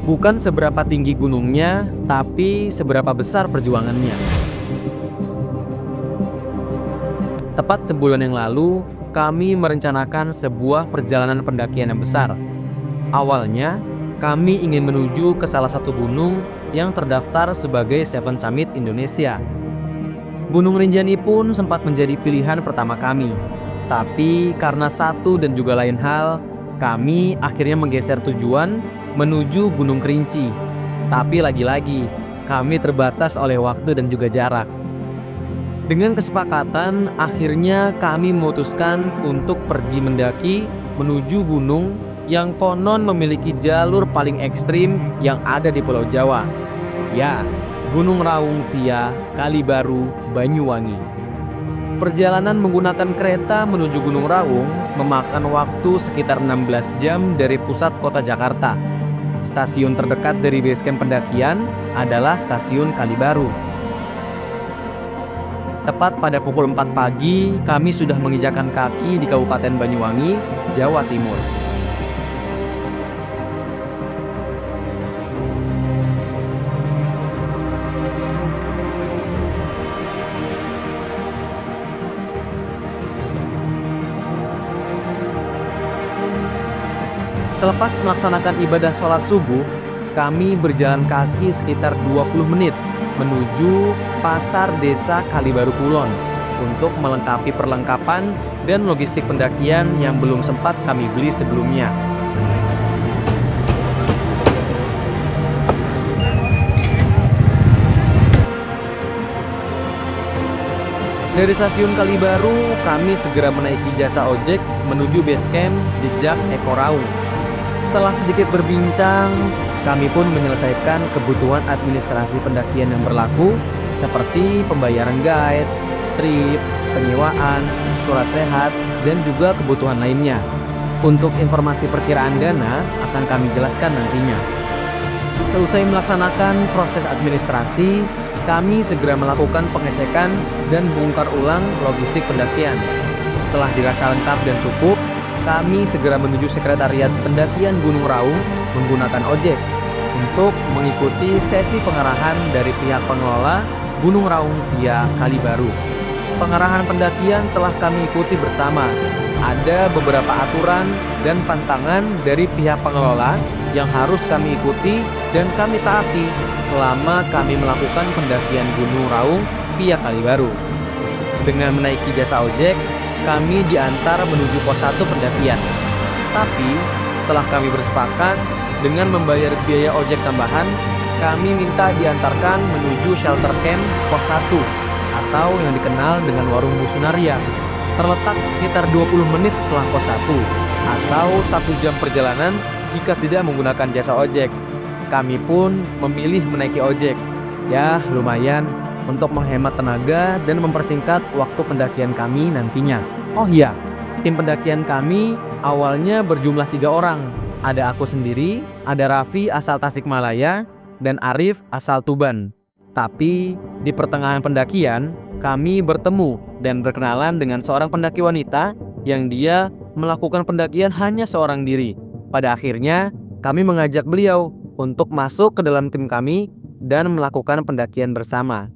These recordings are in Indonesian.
Bukan seberapa tinggi gunungnya, tapi seberapa besar perjuangannya. Tepat sebulan yang lalu, kami merencanakan sebuah perjalanan pendakian yang besar. Awalnya, kami ingin menuju ke salah satu gunung yang terdaftar sebagai Seven Summit Indonesia. Gunung Rinjani pun sempat menjadi pilihan pertama kami. Tapi karena satu dan juga lain hal, kami akhirnya menggeser tujuan menuju Gunung Kerinci. Tapi lagi-lagi, kami terbatas oleh waktu dan juga jarak. Dengan kesepakatan, akhirnya kami memutuskan untuk pergi mendaki menuju gunung yang konon memiliki jalur paling ekstrim yang ada di Pulau Jawa. Ya, Gunung Raung via Kalibaru, Banyuwangi. Perjalanan menggunakan kereta menuju Gunung Raung memakan waktu sekitar 16 jam dari pusat kota Jakarta. Stasiun terdekat dari basecamp pendakian adalah stasiun Kalibaru. Tepat pada pukul 4 pagi, kami sudah menginjakan kaki di Kabupaten Banyuwangi, Jawa Timur. Selepas melaksanakan ibadah sholat subuh, kami berjalan kaki sekitar 20 menit menuju Pasar Desa Kalibaru Kulon untuk melengkapi perlengkapan dan logistik pendakian yang belum sempat kami beli sebelumnya. Dari stasiun Kalibaru, kami segera menaiki jasa ojek menuju basecamp Jejak Eko Raung. Setelah sedikit berbincang, kami pun menyelesaikan kebutuhan administrasi pendakian yang berlaku seperti pembayaran guide, trip, penyewaan, surat sehat, dan juga kebutuhan lainnya. Untuk informasi perkiraan dana akan kami jelaskan nantinya. Seusai melaksanakan proses administrasi, kami segera melakukan pengecekan dan bongkar ulang logistik pendakian. Setelah dirasa lengkap dan cukup, kami segera menuju sekretariat pendakian Gunung Raung menggunakan ojek untuk mengikuti sesi pengarahan dari pihak pengelola Gunung Raung via Kalibaru. Pengarahan pendakian telah kami ikuti bersama. Ada beberapa aturan dan pantangan dari pihak pengelola yang harus kami ikuti dan kami taati selama kami melakukan pendakian Gunung Raung via Kalibaru. Dengan menaiki jasa ojek, kami diantar menuju pos 1 pendakian. Tapi setelah kami bersepakat dengan membayar biaya ojek tambahan, kami minta diantarkan menuju shelter camp pos 1 atau yang dikenal dengan warung Musunaria. Terletak sekitar 20 menit setelah pos 1 atau 1 jam perjalanan jika tidak menggunakan jasa ojek. Kami pun memilih menaiki ojek. Ya, lumayan untuk menghemat tenaga dan mempersingkat waktu pendakian kami nantinya. Oh iya, tim pendakian kami awalnya berjumlah 3 orang. Ada aku sendiri, ada Raffi asal Tasikmalaya, dan Arif asal Tuban. Tapi di pertengahan pendakian, kami bertemu dan berkenalan dengan seorang pendaki wanita yang dia melakukan pendakian hanya seorang diri. Pada akhirnya, kami mengajak beliau untuk masuk ke dalam tim kami dan melakukan pendakian bersama.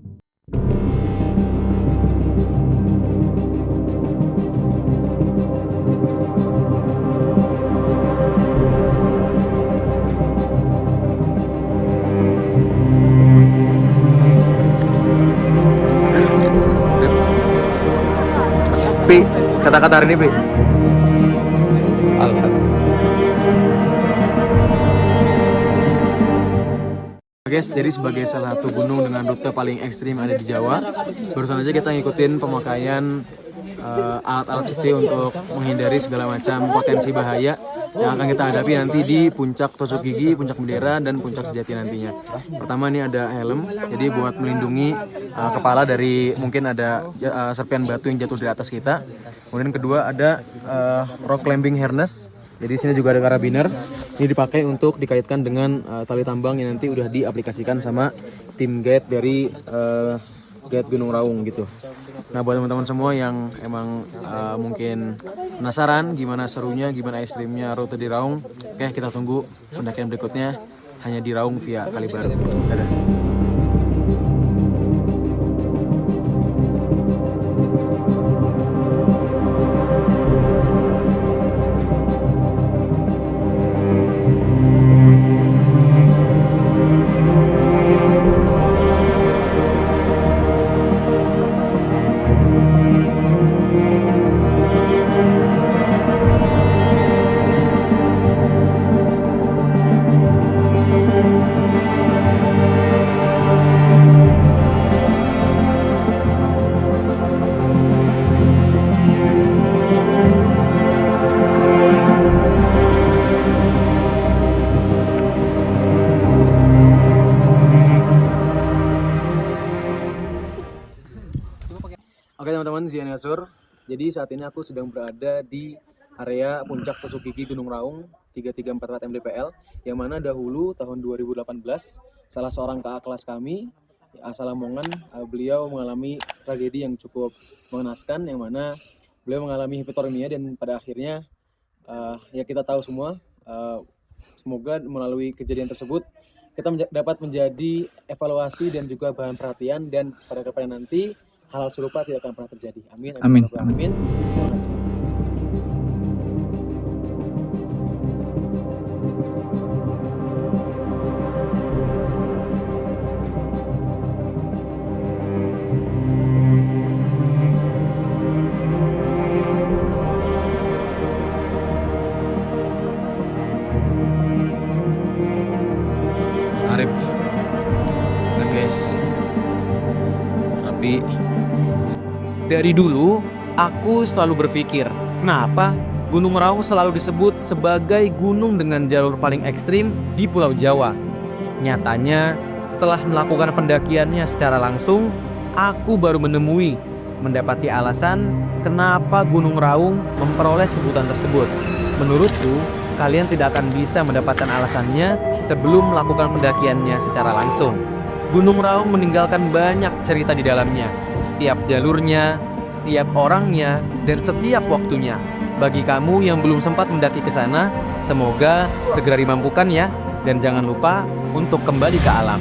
Pi, kata-kata hari ini, Pi. Guys, jadi sebagai salah satu gunung dengan rute paling ekstrim ada di Jawa, barusan aja kita ngikutin pemakaian alat-alat safety untuk menghindari segala macam potensi bahaya yang akan kita hadapi nanti di puncak Tusuk Gigi, puncak Bendera, dan puncak Sejati nantinya. Pertama ini ada helm, jadi buat melindungi kepala dari mungkin ada serpian batu yang jatuh di atas kita. Kemudian kedua ada rock climbing harness. Jadi sini juga ada karabiner. Ini dipakai untuk dikaitkan dengan tali tambang yang nanti udah diaplikasikan sama tim guide dari guide Gunung Raung gitu. Nah, buat teman-teman semua yang emang mungkin penasaran gimana serunya, gimana ekstrimnya rute di Raung, oke, kita tunggu pendakian berikutnya. hanya di Raung via Kalibaru. Dadah. Oke teman-teman, Zian Yasur. Jadi saat ini aku sedang berada di area puncak Pesukiki Gunung Raung 3344 mdpl, yang mana dahulu tahun 2018 salah seorang kakak kelas kami asal Lamongan, beliau mengalami tragedi yang cukup mengenaskan, yang mana beliau mengalami hipotermia dan pada akhirnya ya kita tahu semua, semoga melalui kejadian tersebut kita dapat menjadi evaluasi dan juga bahan perhatian, dan pada kedepannya nanti hal serupa tidak akan pernah terjadi. Amin. Amin. Amin. Semangat. Arif. Dan guys. Rapi. Dari dulu, aku selalu berpikir, kenapa Gunung Raung selalu disebut sebagai gunung dengan jalur paling ekstrim di Pulau Jawa. Nyatanya, setelah melakukan pendakiannya secara langsung, aku baru mendapati alasan kenapa Gunung Raung memperoleh sebutan tersebut. Menurutku, kalian tidak akan bisa mendapatkan alasannya sebelum melakukan pendakiannya secara langsung. Gunung Raung meninggalkan banyak cerita di dalamnya, setiap jalurnya, setiap orangnya, dan setiap waktunya. Bagi kamu yang belum sempat mendaki ke sana, semoga segera dimampukan ya, dan jangan lupa untuk kembali ke alam.